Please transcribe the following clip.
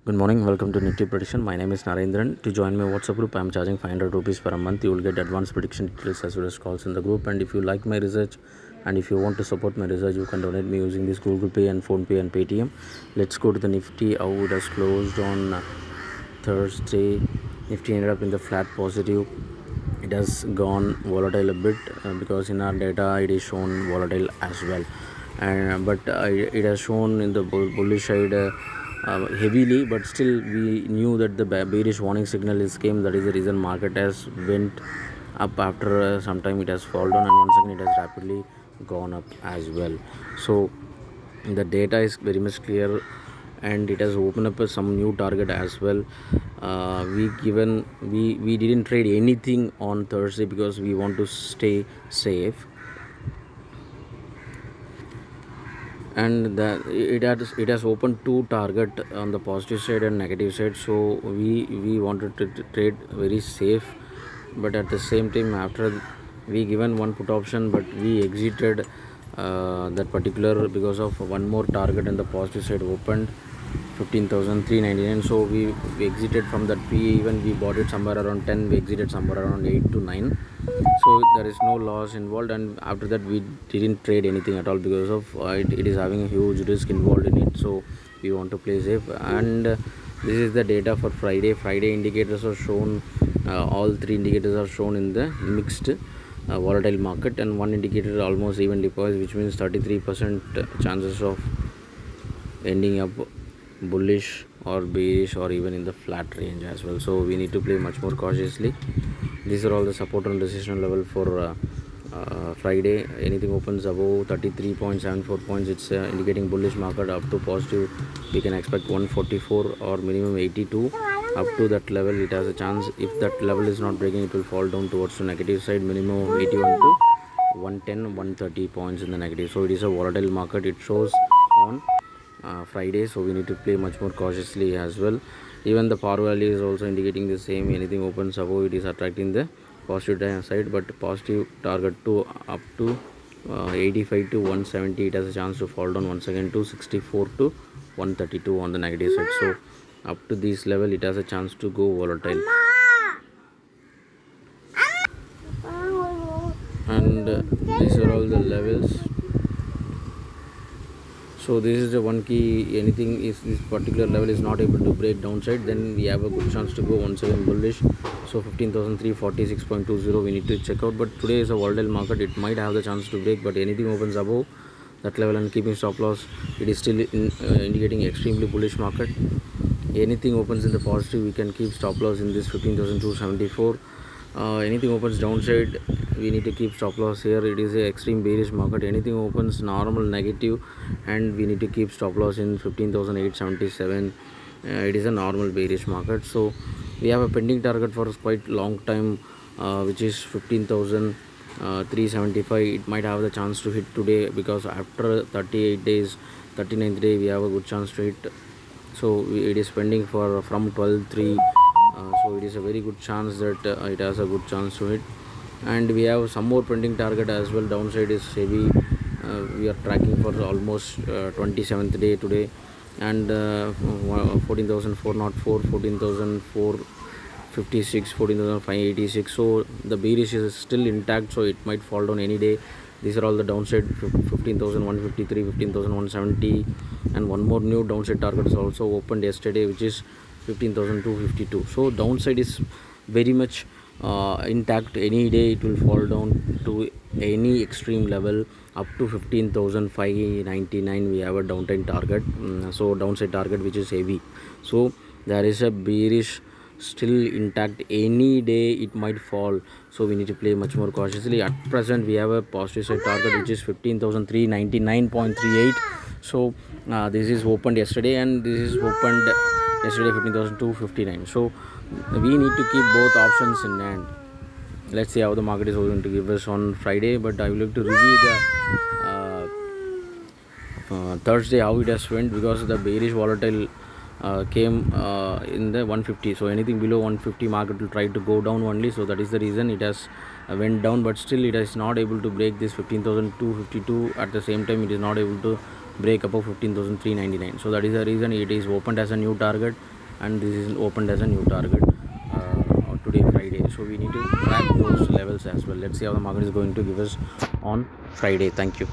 Good morning, welcome to Nifty Prediction. My name is Narendran. To join my WhatsApp group, I am charging 500 rupees per month. You will get advanced prediction details as well as calls in the group. And if you like my research and if you want to support my research, you can donate me using this Google Pay and Phone Pay and Paytm. Let's go to the Nifty. How it has closed on Thursday. Nifty ended up in the flat positive. It has gone volatile a bit because in our data it is shown volatile as well. But it has shown in the bullish side heavily, but still we knew that the bearish warning signal is came. That is the reason market has went up. After some time it has fallen down, and once again it has rapidly gone up as well. So the data is very much clear, and it has opened up some new target as well. We didn't trade anything on Thursday because we want to stay safe, and it has opened two target on the positive side and negative side. So we wanted to trade very safe, but at the same time after we given one put option, but we exited that particular because of one more target and the positive side opened 15,399. so we exited from that PE. Even we bought it somewhere around 10, we exited somewhere around 8 to 9. So there is no loss involved, and after that we didn't trade anything at all because of it is having a huge risk involved in it. So we want to play safe, and this is the data for Friday. Indicators are shown, all three indicators are shown in the mixed volatile market, and one indicator almost evenly poised, which means 33% chances of ending up bullish or bearish or even in the flat range as well. So we need to play much more cautiously. These are all the support and resistance level for Friday. Anything opens above 33.74 points, it's indicating bullish market. Up to positive we can expect 144 or minimum 82. Up to that level it has a chance. If that level is not breaking, it will fall down towards the negative side, minimum 81 to 110 130 points in the negative. So it is a volatile market. It shows on Friday, so we need to play much more cautiously as well. Even the power value is also indicating the same. Anything opens above, it is attracting the positive side, but positive target to up to 85 to 170, it has a chance to fall down once again to 64 to 132 on the negative side. So up to this level it has a chance to go volatile. And these are all the levels. So this is the one key. Anything is this particular level is not able to break downside, then we have a good chance to go once again bullish. So 15,346.20 we need to check out. But today is a volatile market. It might have the chance to break, but anything opens above that level and keeping stop loss, it is still indicating extremely bullish market. Anything opens in the positive, we can keep stop loss in this 15,274. Anything opens downside, we need to keep stop loss here. It is a extreme bearish market. Anything opens normal negative, and we need to keep stop loss in 15,877. It is a normal bearish market. So we have a pending target for quite long time, which is 15,375. It might have the chance to hit today, because after 38 days, 39th day, we have a good chance to hit. So it is pending for from 12/3. So it is a very good chance that it has a good chance to hit. And we have some more pending target as well. Downside is heavy. We are tracking for almost 27th day today, and 14,404, 14,456, 14,586. so the bearish is still intact, so it might fall down any day. These are all the downside: 15,153, 15,170, and one more new downside target is also opened yesterday, which is 15,252. so downside is very much intact. Any day it will fall down to any extreme level up to 15,599. we have a downside target, so downside target which is heavy. So there is a bearish still intact. Any day it might fall, so we need to play much more cautiously. At present we have a positive side target which is 15,399.38. so this is opened yesterday, and this is opened yesterday 15,259. so we need to keep both options in hand. Let's see how the market is going to give us on Friday, but I will have to review the Thursday how it has went, because the bearish volatile came in the 150. so anything below 150 market will try to go down only. So that is the reason it has went down, but still it is not able to break this 15,252. At the same time, it is not able to break above 15,399. So that is the reason it is opened as a new target, and this is opened as a new target today Friday. So we need to track those levels as well. Let's see how the market is going to give us on Friday. Thank you.